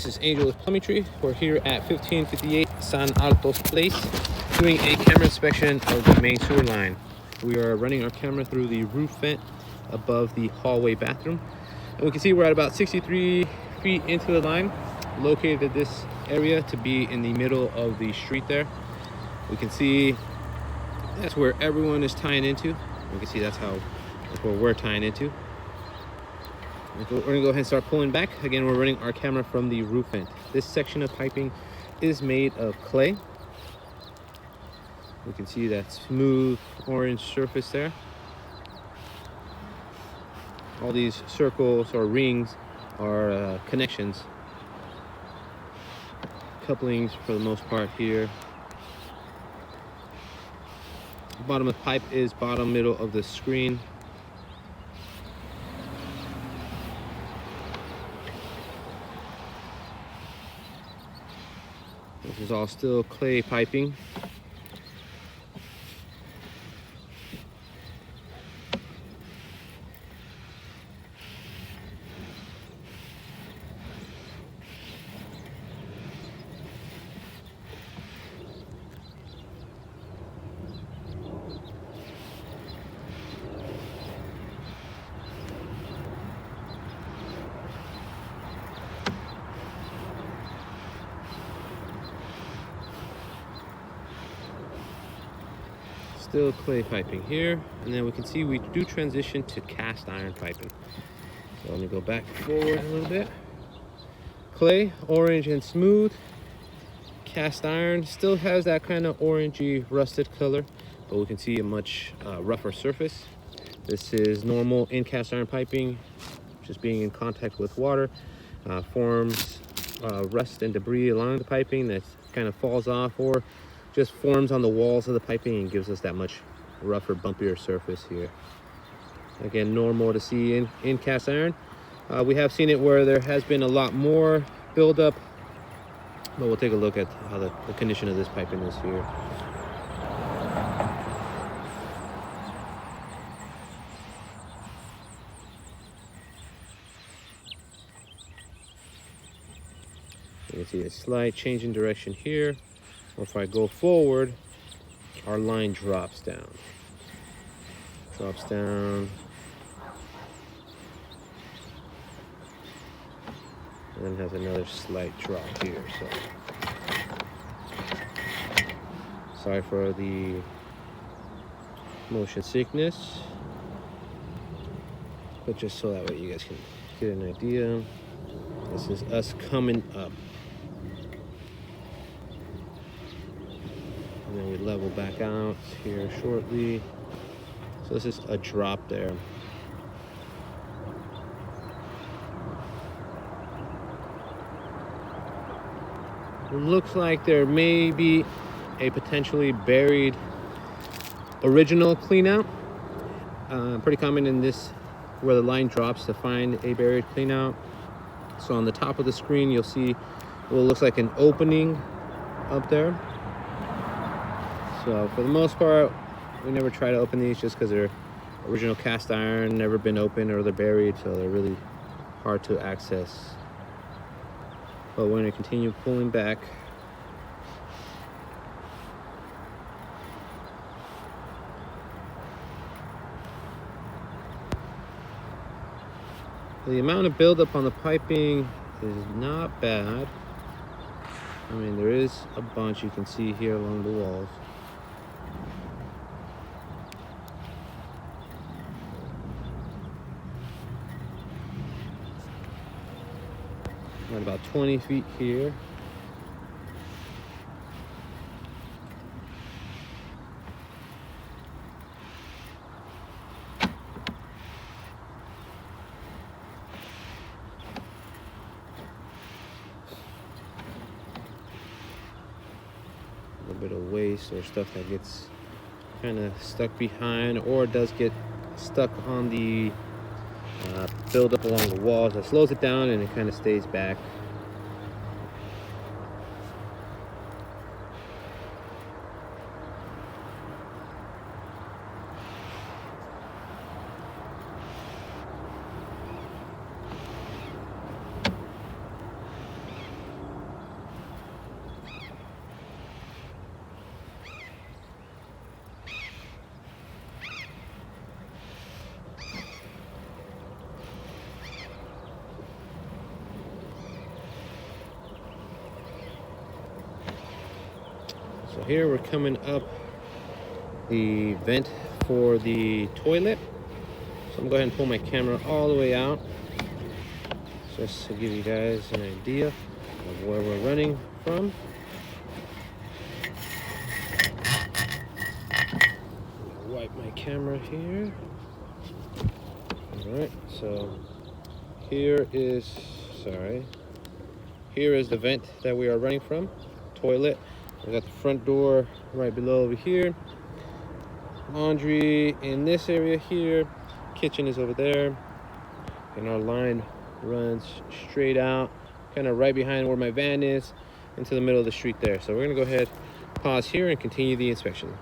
This is Angel with Plumbing Tree. We're here at 1558 San Altos Place doing a camera inspection of the main sewer line. We are running our camera through the roof vent above the hallway bathroom. And we can see we're at about 63 feet into the line, located this area to be in the middle of the street there. We can see that's where everyone is tying into. We can see that's where we're tying into. We're gonna go ahead and start pulling back. Again, we're running our camera from the roof vent. This section of piping is made of clay. We can see that smooth orange surface there. All these circles or rings are connections, couplings for the most part here. Bottom of the pipe is bottom middle of the screen. This is all still clay piping. Still clay piping here, and then we can see we do transition to cast iron piping. So let me go back forward a little bit. Clay, orange and smooth. Cast iron still has that kind of orangey rusted color, but we can see a much rougher surface. This is normal in cast iron piping, just being in contact with water, forms rust and debris along the piping that kind of falls off or just forms on the walls of the piping and gives us that much rougher, bumpier surface here. Again, normal to see in cast iron. We have seen it where there has been a lot more buildup, but we'll take a look at how the condition of this piping is here. You can see a slight change in direction here. If I go forward, our line drops down. And then has another slight drop here. So sorry for the motion sickness, but just so that way you guys can get an idea. This is us coming up. And then we level back out here shortly. So this is a drop there. It looks like there may be a potentially buried original cleanout. Pretty common in this, where the line drops, to find a buried cleanout. So on the top of the screen, you'll see what looks like an opening up there. So for the most part, we never try to open these just because they're original cast iron, never been opened, or they're buried, so they're really hard to access. But we're going to continue pulling back. The amount of buildup on the piping is not bad. I mean, there is a bunch you can see here along the walls. At about 20 feet here. A little bit of waste or stuff that gets kind of stuck behind, or does get stuck on the build up along the walls. That slows it down and it kind of stays back. So here we're coming up the vent for the toilet. So I'm going to go ahead and pull my camera all the way out, just to give you guys an idea of where we're running from. Wipe my camera here. All right, so here is the vent that we are running from. Toilet. We got the front door right below over here. Laundry in this area here. Kitchen is over there. And our line runs straight out, kind of right behind where my van is, into the middle of the street there. So we're gonna go ahead, pause here, and continue the inspection.